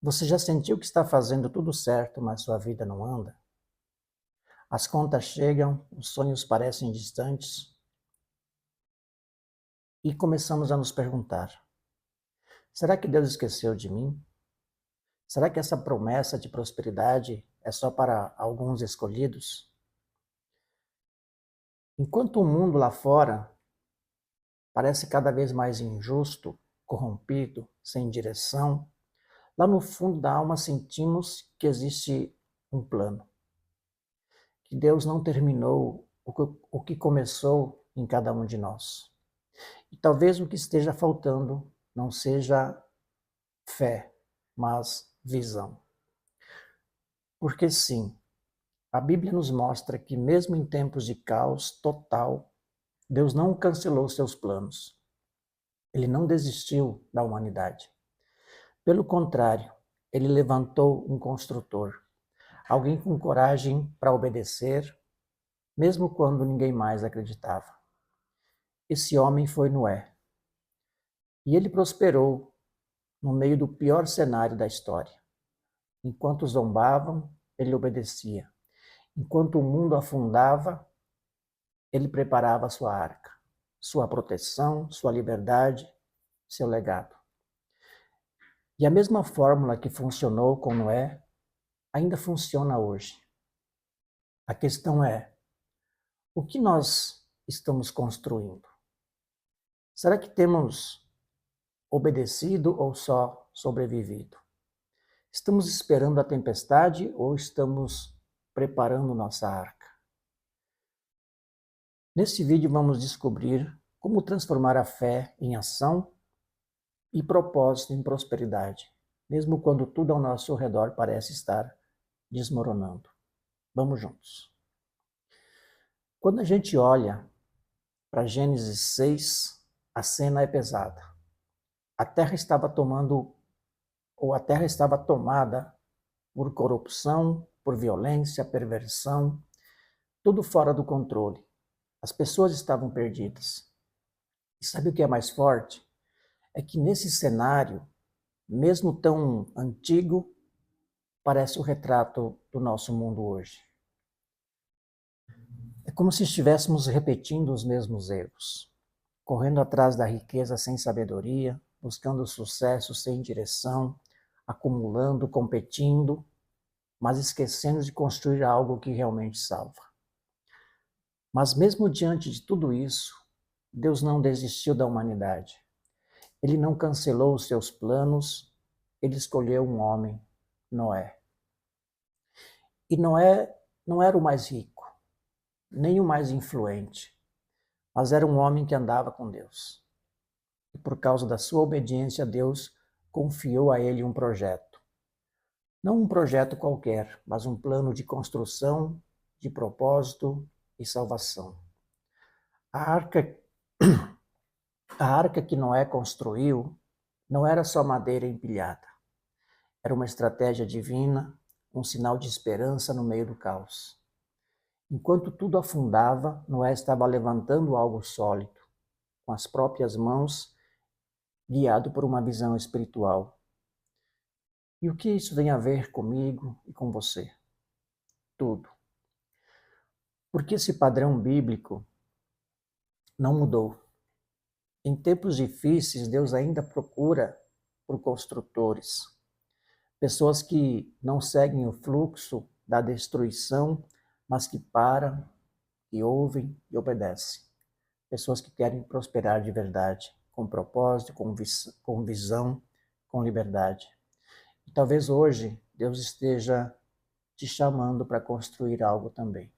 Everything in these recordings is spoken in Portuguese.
Você já sentiu que está fazendo tudo certo, mas sua vida não anda? As contas chegam, os sonhos parecem distantes e começamos a nos perguntar: será que Deus esqueceu de mim? Será que essa promessa de prosperidade é só para alguns escolhidos? Enquanto o mundo lá fora parece cada vez mais injusto, corrompido, sem direção, lá no fundo da alma sentimos que existe um plano, que Deus não terminou o que começou em cada um de nós. E talvez o que esteja faltando não seja fé, mas visão. Porque sim, a Bíblia nos mostra que mesmo em tempos de caos total, Deus não cancelou seus planos. Ele não desistiu da humanidade. Pelo contrário, ele levantou um construtor, alguém com coragem para obedecer, mesmo quando ninguém mais acreditava. Esse homem foi Noé. E ele prosperou no meio do pior cenário da história. Enquanto zombavam, ele obedecia. Enquanto o mundo afundava, ele preparava sua arca, sua proteção, sua liberdade, seu legado. E a mesma fórmula que funcionou com Noé ainda funciona hoje. A questão é: o que nós estamos construindo? Será que temos obedecido ou só sobrevivido? Estamos esperando a tempestade ou estamos preparando nossa arca? Neste vídeo vamos descobrir como transformar a fé em ação e propósito em prosperidade, mesmo quando tudo ao nosso redor parece estar desmoronando. Vamos juntos. Quando a gente olha para Gênesis 6, a cena é pesada. A terra estava tomada por corrupção, por violência, perversão, tudo fora do controle. As pessoas estavam perdidas. E sabe o que é mais forte? É que nesse cenário, mesmo tão antigo, parece o retrato do nosso mundo hoje. É como se estivéssemos repetindo os mesmos erros, correndo atrás da riqueza sem sabedoria, buscando sucesso sem direção, acumulando, competindo, mas esquecendo de construir algo que realmente salva. Mas mesmo diante de tudo isso, Deus não desistiu da humanidade. Ele não cancelou os seus planos, ele escolheu um homem, Noé. E Noé não era o mais rico, nem o mais influente, mas era um homem que andava com Deus. E por causa da sua obediência a Deus, confiou a ele um projeto. Não um projeto qualquer, mas um plano de construção, de propósito e salvação. A arca, a arca que Noé construiu não era só madeira empilhada. Era uma estratégia divina, um sinal de esperança no meio do caos. Enquanto tudo afundava, Noé estava levantando algo sólido, com as próprias mãos, guiado por uma visão espiritual. E o que isso tem a ver comigo e com você? Tudo. Porque esse padrão bíblico não mudou. Em tempos difíceis, Deus ainda procura por construtores, pessoas que não seguem o fluxo da destruição, mas que param, que ouvem e obedecem. Pessoas que querem prosperar de verdade, com propósito, com visão, com liberdade. E talvez hoje Deus esteja te chamando para construir algo também.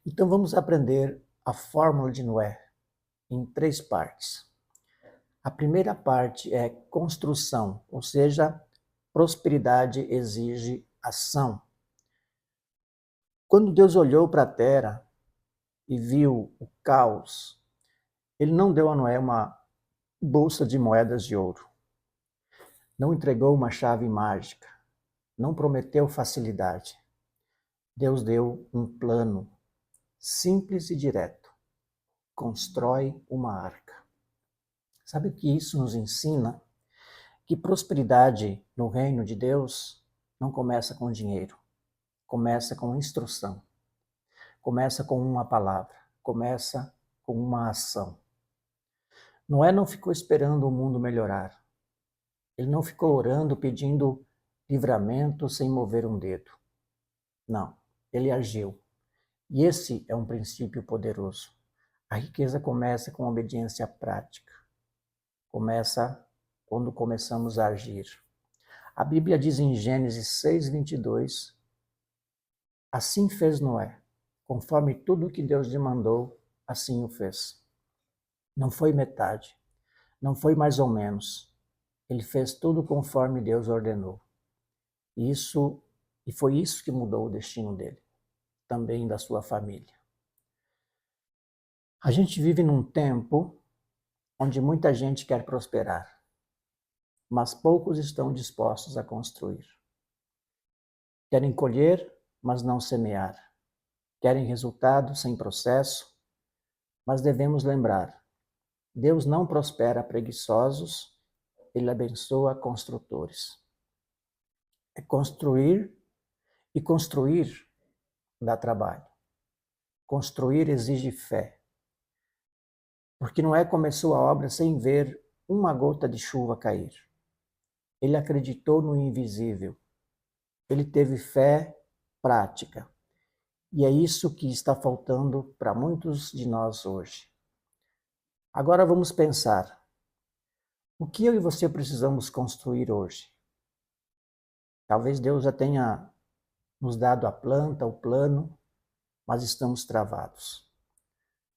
Então vamos aprender a fórmula de Noé em 3 partes. A primeira parte é construção, ou seja, prosperidade exige ação. Quando Deus olhou para a terra e viu o caos, ele não deu a Noé uma bolsa de moedas de ouro. Não entregou uma chave mágica. Não prometeu facilidade. Deus deu um plano simples e direto. Constrói uma arca. Sabe o que isso nos ensina? que prosperidade no reino de Deus não começa com dinheiro, começa com instrução, começa com uma palavra, começa com uma ação. Noé não ficou esperando o mundo melhorar. Ele não ficou orando, pedindo livramento sem mover um dedo. Não, ele agiu. E esse é um princípio poderoso. A riqueza começa com obediência prática. Começa quando começamos a agir. A Bíblia diz em Gênesis 6:22, assim fez Noé, conforme tudo que Deus lhe mandou, assim o fez. Não foi metade, não foi mais ou menos. Ele fez tudo conforme Deus ordenou. E foi isso que mudou o destino dele, também da sua família. A gente vive num tempo onde muita gente quer prosperar, mas poucos estão dispostos a construir. Querem colher, mas não semear. Querem resultado sem processo, mas devemos lembrar, Deus não prospera preguiçosos, Ele abençoa construtores. É construir, e construir dá trabalho. Construir exige fé, porque Noé começou a obra sem ver uma gota de chuva cair. Ele acreditou no invisível. Ele teve fé prática. E é isso que está faltando para muitos de nós hoje. Agora vamos pensar. O que eu e você precisamos construir hoje? Talvez Deus já tenha nos dado a planta, o plano, mas estamos travados.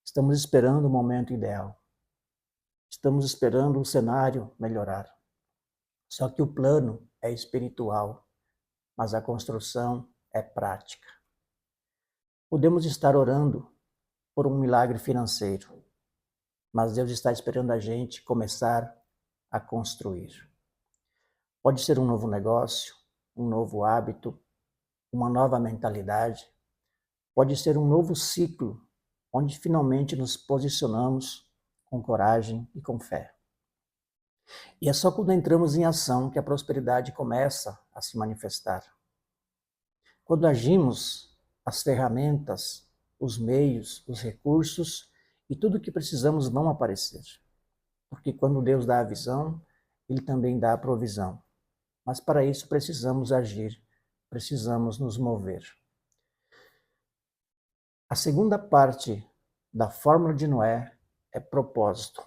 Estamos esperando o momento ideal. Estamos esperando o cenário melhorar. Só que o plano é espiritual, mas a construção é prática. Podemos estar orando por um milagre financeiro, mas Deus está esperando a gente começar a construir. Pode ser um novo negócio, um novo hábito, uma nova mentalidade. Pode ser um novo ciclo, onde finalmente nos posicionamos com coragem e com fé. E é só quando entramos em ação que a prosperidade começa a se manifestar. Quando agimos, as ferramentas, os meios, os recursos e tudo o que precisamos vão aparecer. Porque quando Deus dá a visão, Ele também dá a provisão. Mas para isso precisamos agir, precisamos nos mover. A segunda parte da fórmula de Noé é propósito.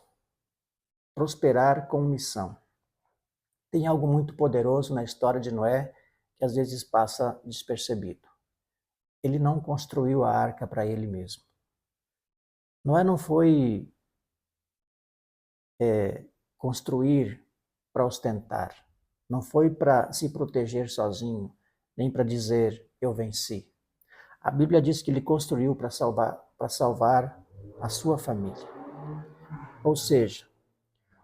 Prosperar com missão. Tem algo muito poderoso na história de Noé que às vezes passa despercebido. Ele não construiu a arca para ele mesmo. Noé não foi construir para ostentar. Não foi para se proteger sozinho, nem para dizer eu venci. A Bíblia diz que ele construiu para salvar a sua família. Ou seja,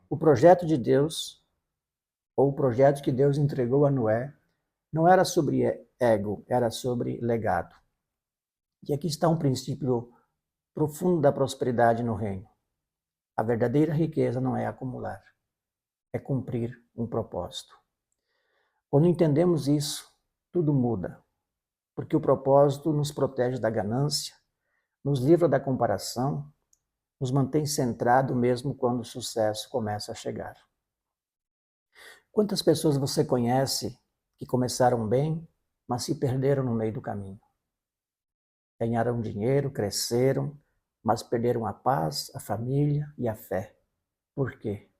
o projeto de Deus, ou o projeto que Deus entregou a Noé, não era sobre ego, era sobre legado. E aqui está um princípio profundo da prosperidade no reino. A verdadeira riqueza não é acumular, é cumprir um propósito. Quando entendemos isso, tudo muda, porque o propósito nos protege da ganância, nos livra da comparação, nos mantém centrado mesmo quando o sucesso começa a chegar. Quantas pessoas você conhece que começaram bem, mas se perderam no meio do caminho? Ganharam dinheiro, cresceram, mas perderam a paz, a família e a fé. Por quê?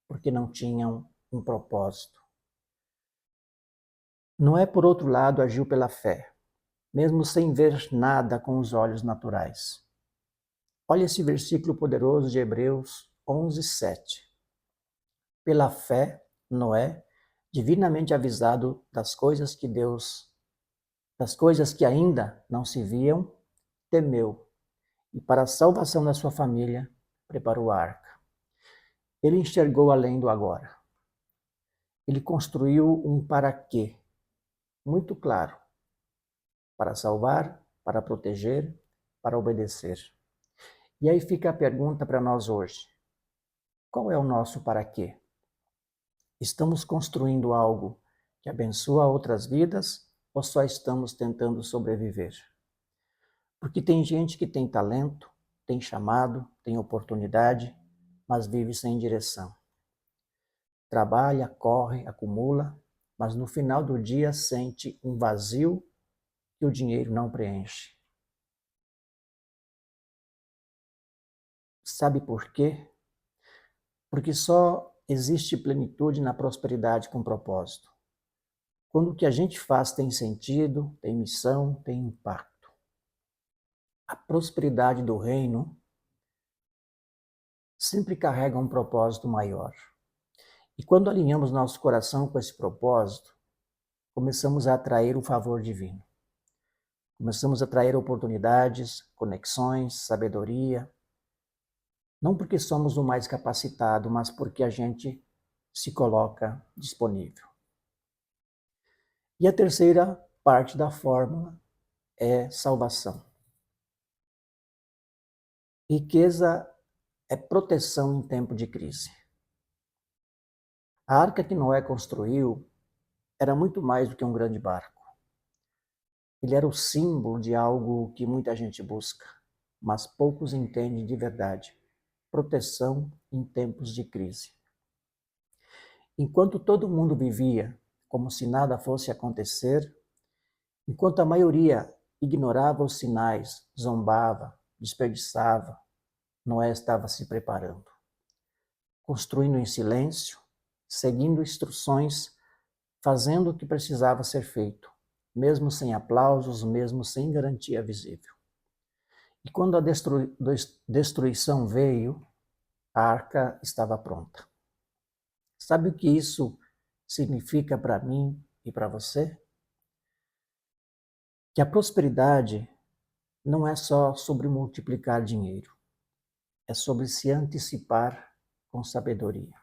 Porque não tinham um propósito. Noé, por outro lado, agiu pela fé, mesmo sem ver nada com os olhos naturais. Olha esse versículo poderoso de Hebreus 11:7. Pela fé, Noé, divinamente avisado das coisas que ainda não se viam, temeu, e para a salvação da sua família, preparou a arca. Ele enxergou além do agora. Ele construiu um para quê muito claro, para salvar, para proteger, para obedecer. E aí fica a pergunta para nós hoje: qual é o nosso para quê? Estamos construindo algo que abençoa outras vidas ou só estamos tentando sobreviver? Porque tem gente que tem talento, tem chamado, tem oportunidade, mas vive sem direção. Trabalha, corre, acumula, mas no final do dia sente um vazio que o dinheiro não preenche. Sabe por quê? Porque só existe plenitude na prosperidade com propósito. Quando o que a gente faz tem sentido, tem missão, tem impacto. A prosperidade do reino sempre carrega um propósito maior. E quando alinhamos nosso coração com esse propósito, começamos a atrair o favor divino. Começamos a atrair oportunidades, conexões, sabedoria, não porque somos o mais capacitado, mas porque a gente se coloca disponível. E a terceira parte da fórmula é salvação. Riqueza é proteção em tempo de crise. A arca que Noé construiu era muito mais do que um grande barco. Ele era o símbolo de algo que muita gente busca, mas poucos entendem de verdade: proteção em tempos de crise. Enquanto todo mundo vivia como se nada fosse acontecer, enquanto a maioria ignorava os sinais, zombava, desperdiçava, Noé estava se preparando, construindo em silêncio, seguindo instruções, fazendo o que precisava ser feito, mesmo sem aplausos, mesmo sem garantia visível. E quando a destruição veio, a arca estava pronta. Sabe o que isso significa para mim e para você? Que a prosperidade não é só sobre multiplicar dinheiro, é sobre se antecipar com sabedoria.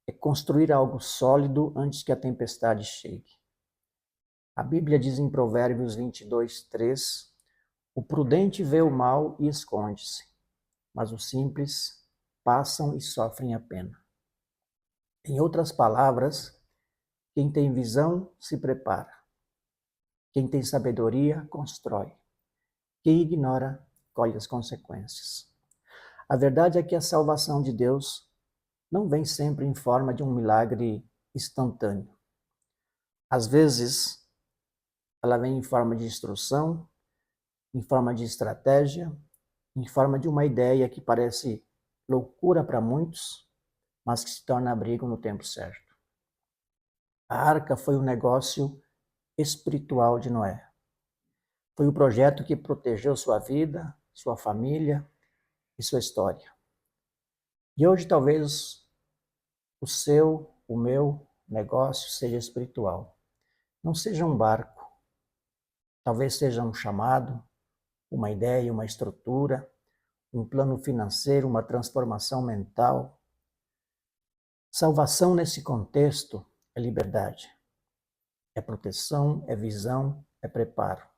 É construir algo sólido antes que a tempestade chegue. A Bíblia diz em Provérbios 22:3, o prudente vê o mal e esconde-se, mas os simples passam e sofrem a pena. Em outras palavras, quem tem visão se prepara. Quem tem sabedoria constrói. Quem ignora colhe as consequências. A verdade é que a salvação de Deus não vem sempre em forma de um milagre instantâneo. Às vezes, ela vem em forma de instrução, em forma de estratégia, em forma de uma ideia que parece loucura para muitos, mas que se torna abrigo no tempo certo. A arca foi um negócio espiritual de Noé. Foi o projeto que protegeu sua vida, sua família e sua história. E hoje talvez o seu, o meu negócio seja espiritual. Não seja um barco, talvez seja um chamado, uma ideia, uma estrutura, um plano financeiro, uma transformação mental. Salvação nesse contexto é liberdade, é proteção, é visão, é preparo.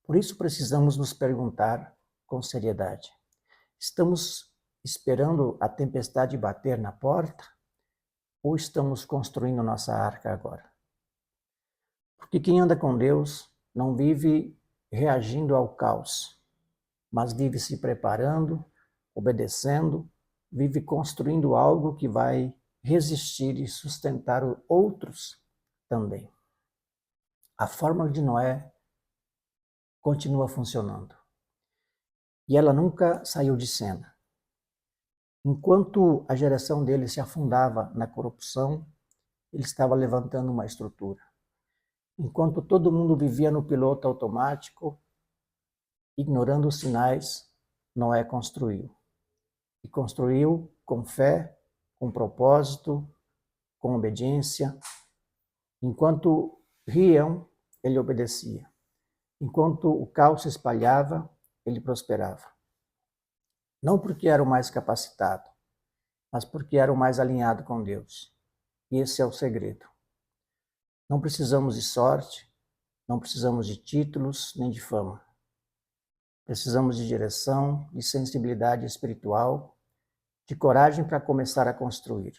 Por isso precisamos nos perguntar com seriedade: estamos esperando a tempestade bater na porta ou estamos construindo nossa arca agora? Porque quem anda com Deus não vive reagindo ao caos, mas vive se preparando, obedecendo, vive construindo algo que vai resistir e sustentar outros também. A fórmula de Noé continua funcionando. E ela nunca saiu de cena. Enquanto a geração dele se afundava na corrupção, ele estava levantando uma estrutura. Enquanto todo mundo vivia no piloto automático, ignorando os sinais, Noé construiu. E construiu com fé, com propósito, com obediência. Enquanto riam, ele obedecia. Enquanto o caos se espalhava, ele prosperava. Não porque era o mais capacitado, mas porque era o mais alinhado com Deus. E esse é o segredo. Não precisamos de sorte, não precisamos de títulos nem de fama. Precisamos de direção, de sensibilidade espiritual, de coragem para começar a construir.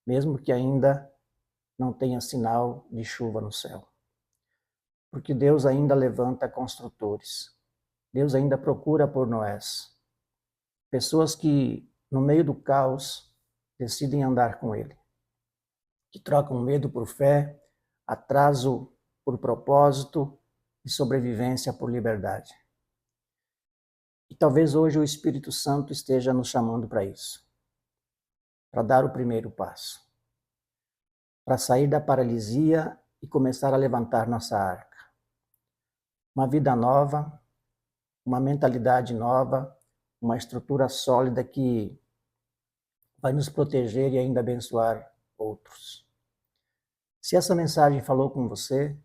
mesmo que ainda não tenha sinal de chuva no céu. Porque Deus ainda levanta construtores. Deus ainda procura por Noés. Pessoas que, no meio do caos, decidem andar com Ele. Que trocam medo por fé, atraso por propósito e sobrevivência por liberdade. E talvez hoje o Espírito Santo esteja nos chamando para isso. Para dar o primeiro passo. Para sair da paralisia e começar a levantar nossa arca. Uma vida nova, uma mentalidade nova, uma estrutura sólida que vai nos proteger e ainda abençoar outros. Se essa mensagem falou com você,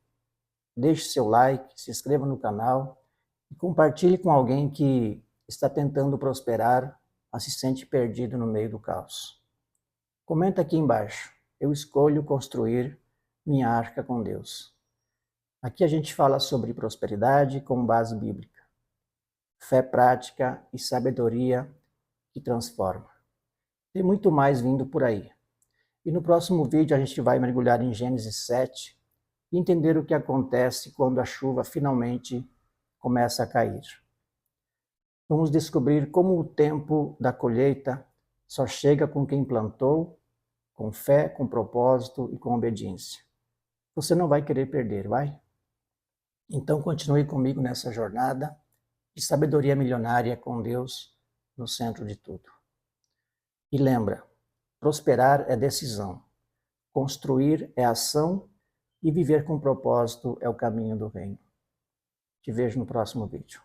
deixe seu like, se inscreva no canal e compartilhe com alguém que está tentando prosperar, mas se sente perdido no meio do caos. Comenta aqui embaixo. Eu escolho construir minha arca com Deus. Aqui a gente fala sobre prosperidade com base bíblica, fé prática e sabedoria que transforma. Tem muito mais vindo por aí. E no próximo vídeo a gente vai mergulhar em Gênesis 7 e entender o que acontece quando a chuva finalmente começa a cair. Vamos descobrir como o tempo da colheita só chega com quem plantou, com fé, com propósito e com obediência. Você não vai querer perder, vai? Então continue comigo nessa jornada de sabedoria milionária com Deus no centro de tudo. E lembra, prosperar é decisão, construir é ação e viver com propósito é o caminho do reino. Te vejo no próximo vídeo.